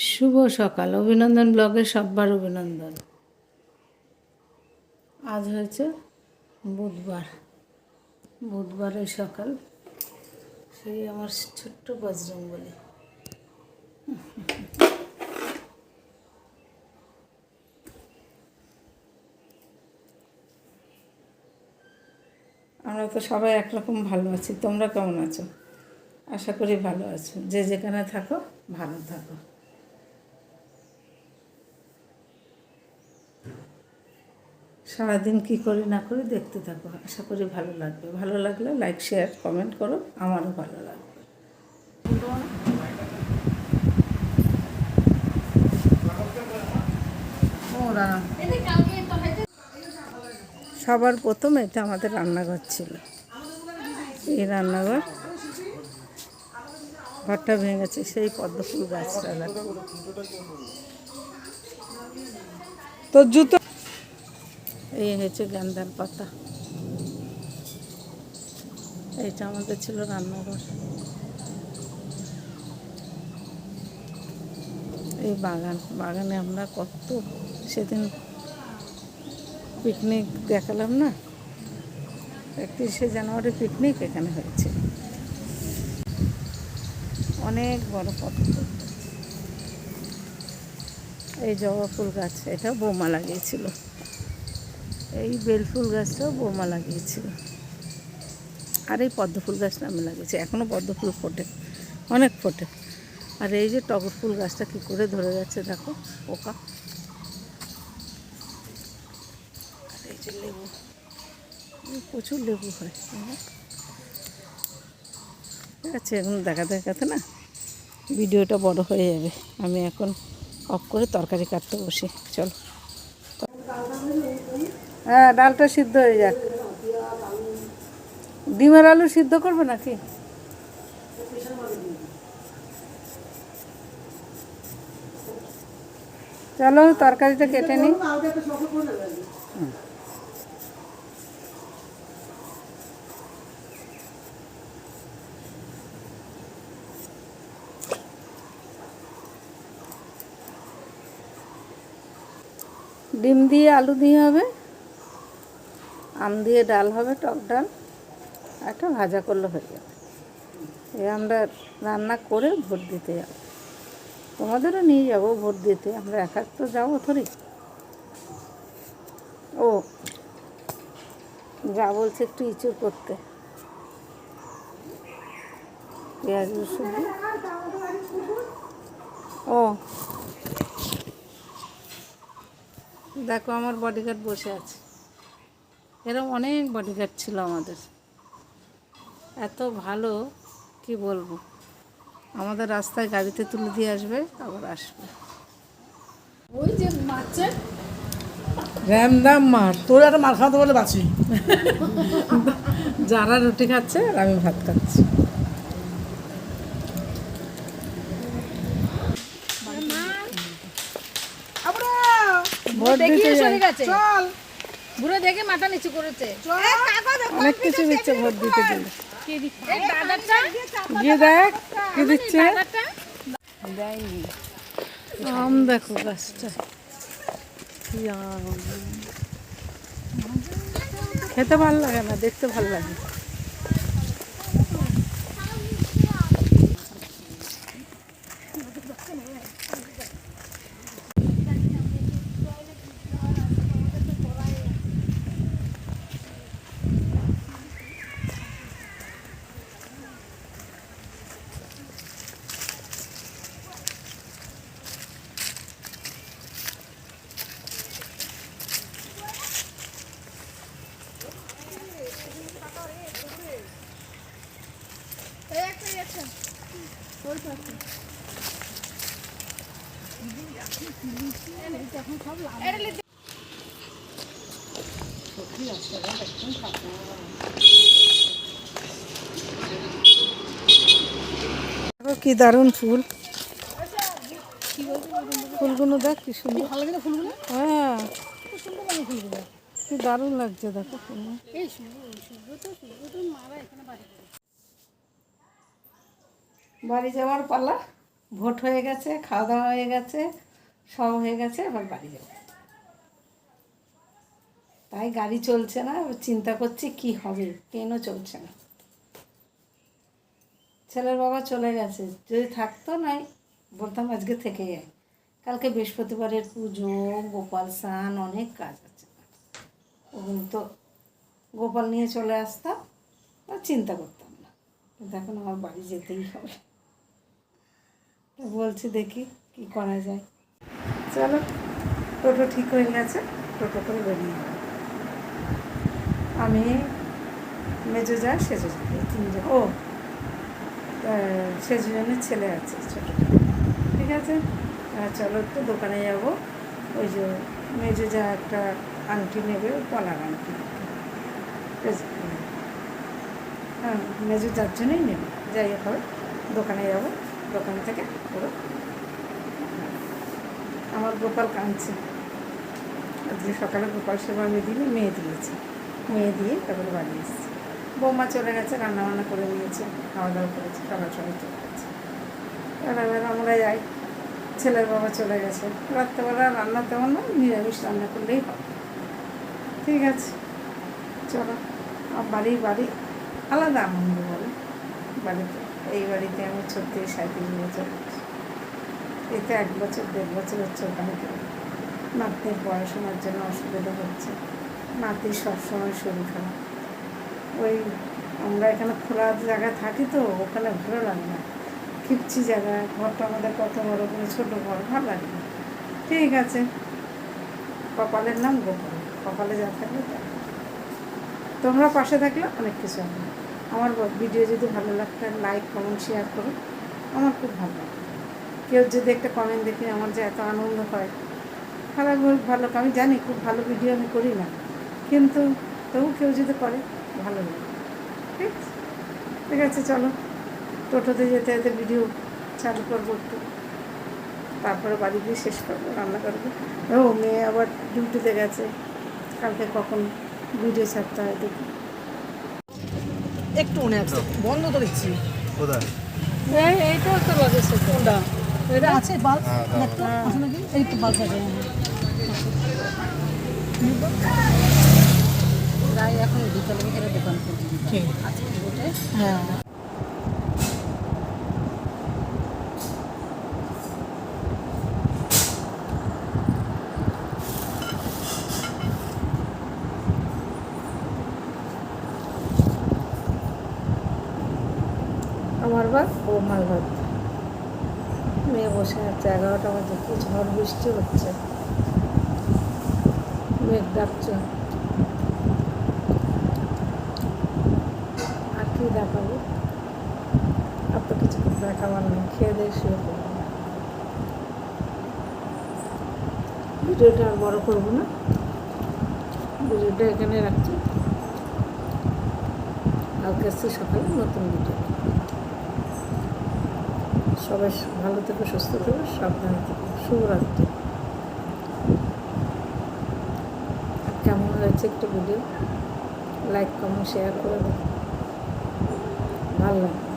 শুভ সকাল। অভিনন্দন ব্লগে সব্বার অভিনন্দন। আজ হয়েছে বুধবারের সকাল। সেই আমার ছোট্ট বজরংবলী। আমরা তো সবাই একরকম ভালো আছি। তোমরা কেমন আছো? আশা করি ভালো আছো। যে যেখানে থাকো ভালো থাকো। সারাদিন কী করি না করি দেখতে থাকো, আশা করি ভালো লাগবে। ভালো লাগলে লাইক শেয়ার কমেন্ট করো, আমারও ভালো লাগবে। সবার প্রথম এটা আমাদের রান্নাঘর ছিল। এই রান্নাঘর, ঘরটা ভেঙেছে সেই পদ্মফুল গাছটা। তোর জুতো। এই হয়েছে গান্ধার পাতা। এইটা আমাদের ছিল রান্নাঘর। এই বাগানে আমরা কত সেদিন পিকনিক দেখালাম না, 31শে জানুয়ারি পিকনিক এখানে হয়েছে। অনেক বড় পদ্ম। এই জবা ফুল গাছ, এটাও বৌমা লাগিয়েছিল। এই বেলফুল গাছটাও বৌমা লাগিয়েছিল। আর এই পদ্ম ফুল গাছটা আমি লাগিয়েছি। এখনও পদ্ম ফুল ফোটে, অনেক ফোটে। আর এই যে টগর ফুল গাছটা কী করে ধরে যাচ্ছে দেখো, পোকা। আর এই যে লেবু, প্রচুর লেবু হয়। ঠিক আছে, এখন দেখাতে না ভিডিওটা বড় হয়ে যাবে। আমি এখন অফ করে তরকারি কাটতে বসি। চলো। হ্যাঁ, ডালটা সিদ্ধ হয়ে যাক। ডিমের আলু সিদ্ধ করবে নাকি? চলো তরকারিটা কেটে নিই। ডিম দিয়ে আলু দিয়ে হবে, আম দিয়ে ডাল হবে, টক ডাল। একটা ভাজা করলে হয়ে যাবে। আমরা রান্না করে ভোট দিতে যাব। তোমাদেরও নিয়ে যাব ভোট দিতে। আমরা এক তো যাবো থরি। ও যা বলছে একটু ইঁচুর করতে, পেঁয়াজ রসুন। ও দেখো, আমার বডিগার্ড বসে আছে। এরকম অনেক বডিগার্ড ছিল আমাদের, এত ভালো কি বলবো। আমাদের রাস্তায় গাড়িতে তুলে দিয়ে আসবে, আবার আসবে। ওই যে মাছের র্যামদাম মার, তোর একটা মার খাওয়াতে বলে বাঁচি। যারা রুটি খাচ্ছে আর আমি ভাত খাচ্ছি। বুড়ো দেখে মাথা নিচু করেছে। অনেক কিছু দিচ্ছে ভোট দিতে দিলে। গিয়ে দেখ কি দিচ্ছে। আম দেখো গাছটা, কি আম। খেতে ভালো লাগে না, দেখতে ভালো লাগে। কি দারুণ ফুল, ফুলগুলো দেখ কি সুন্দর। হ্যাঁ, কি দারুণ লাগছে দেখো ফুল। বাড়ি যাওয়ার পালা। ভোট হয়ে গেছে, খাওয়া দাওয়া হয়ে গেছে, সব হয়ে গেছে, এবার বাড়ি যাবো। তাই গাড়ি চলছে না, চিন্তা করছি কি হবে, ট্রেনও চলছে না। ছেলের বাবা চলে গেছে, যদি থাকতো নাই বলতাম আজকে থেকে যায়। কালকে বৃহস্পতিবারের পুজো, গোপাল স্নান, অনেক কাজ আছে, ওগুলো তো গোপাল নিয়ে চলে আসতাম, আর চিন্তা করতাম না। কিন্তু এখন আমার বাড়ি যেতেই হবে। তো বলছি দেখি কি করা যায়। চলো, টোটো ঠিক হয়ে গেছে, টোটো করে বেরিয়ে যাবো। আমি, মেজো যা, সেজো যা, এই তিনজন। ও সেজনের ছেলে আছে ছোটো, ঠিক আছে। চলো একটু দোকানে যাব। ওই যে মেজো যা একটা আংটি নেবে, পলার আংটি। হ্যাঁ, মেজো যার জন্যই নেবে, যাই হোক হবে। দোকানে যাব, দোকান থেকে পুরো। আমার গোপাল কাঁদছে, আজকে সকালে গোপাল সেবা আমি দিই, মেয়ে দিয়েছে, মেয়ে দিয়ে তারপরে বাড়ি এসেছি। বৌমা চলে গেছে, রান্নাবান্না করে নিয়েছে, খাওয়া দাওয়া করেছে, সকাল সবাই চলে গেছে। এবার আমরা যাই, ছেলের বাবা চলে গেছে। রাত্রেবেলা রান্না তেমন না, নিরামিষ রান্না করলেই হবে। ঠিক আছে, চলো। বাড়ি আলাদা আনন্দ বলে বাড়িতে। এই বাড়িতে আমি 36-37 বছর আছি। এতে 1 বছর 1.5 বছর হচ্ছে ওখানে গেলে। নাতনির পড়াশোনার জন্য অসুবিধা হচ্ছে, নাতির সবসময় শরীর খারাপ। ওই আমরা এখানে খোলা জায়গায় থাকি তো, ওখানে ভালো লাগে না, খিপচি জায়গা, ঘরটা আমাদের কত বড় করে, ছোটো ঘর, ভালো লাগে না। ঠিক আছে, কপালের নাম গোপাল, কপালে যা থাকবে তা। তোমরা পাশে থাকলে অনেক কিছু হবে। আমার ভিডিও যদি ভালো লাগতো, লাইক কমেন্ট শেয়ার করো, আমার খুব ভালো লাগে। কেউ যদি একটা কমেন্ট দেখি, আমার যে এত আনন্দ হয়। খারাপ হোক ভালো, আমি জানি খুব ভালো ভিডিও আমি করি না, কিন্তু তবু কেউ যদি করে ভালো লাগে। ঠিক আছে, ঠিক আছে, চলো। টোটোতে যেতে যেতে ভিডিও চালু করবো একটু, তারপরে বাড়ি গিয়ে শেষ করবো, রান্না করবো। ও মেয়ে আবার ডিউটিতে গেছে, কালকে কখন ভিডিও ছাড়তে হয় দেখি। একটু মনে আছে, বন্ধ তো দেখছি। কোথায়? এইটা তো লাগেছে, কোনটা এটা আছে বাল্ব, হ্যাঁ, দাও, দেখতো আছে নাকি? এই তো বাল্ব আছে। প্রায় এখন বিকালে বিকালে দোকান করছি। ঠিক আজকে ভোটে হ্যাঁ। আমার ভাত, বৌমার ভাত। মেয়ে বসে আছে, 11টা বাজে, কি ঝড় বৃষ্টি হচ্ছে, মেঘ ডাকছে। আর কি দেখাবো, আর তো কিছু দেখাবার নেই, খেয়ে দিয়ে শুয়ে পড়বো। ভিডিওটা আর বড় করবো না, ভিডিওটা এখানে রাখছি। কালকে আসছি সকালে নতুন ভিডিও। সবাই ভালো থেকো, সুস্থ থেকো, সাবধানে থেকো। শুভরাত্রি। কেমন হয়েছে একটু ভিডিও লাইক কমেন্ট শেয়ার করে দেবো, ভালো লাগবে।